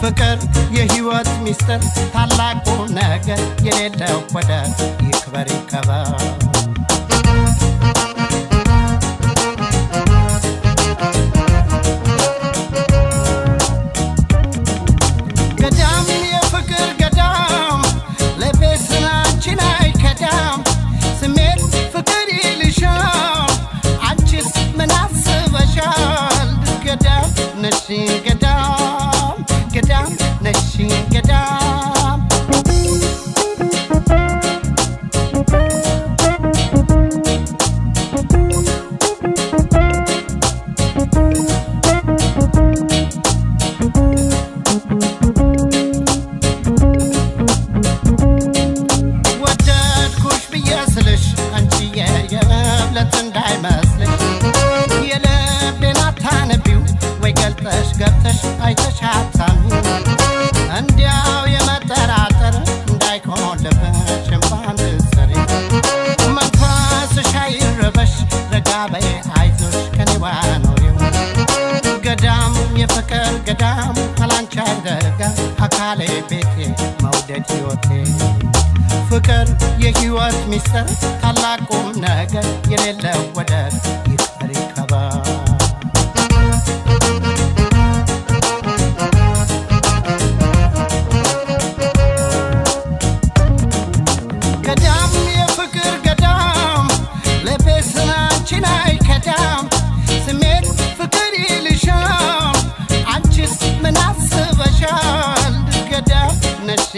ፍቅር የህይወት ሚስጥር ታላቁ ነገር የሌለው ወደር ይክበር ይከበር ገዳም የፍቅር ገዳም ለቤስናችን አይከዳም ስሜት ፍቅር ይልሻል አንቺስ ምን አስበሻል ገዳም ነሽ ገዳም ገዳም ነሽ ገዳም ወደድኩሽ ብዬስልሽ አንቺዬ የመብለት እንዳይመስልሽ የልቤን አታነቢው ወይ ገልጠሽ ገብተሽ አይተሽ አታሚው እንዲያው የመጠራጠር እንዳይሆን ልብሽ እንኳን ብትሰሪ መንፈስሽ አይረበሽ ረጋ በይ አይዞሽ ከኔዋ ኖሪው ገዳም የፍቅር ገዳም አላንቺ አይደርጋም አካሌ ቤቴ መውደድ ሕይወቴ ፍቅር የህይወት ሚስጥር ታላቁ ነገር የሌለው ወደር ይክበር ይከበር ገዳም የፍቅር ገዳም ለቤስናችን አይከዳም ስሜት ፍቅር ይልሻል አንቺስ ምን አስበሻል ገዳም ነሽ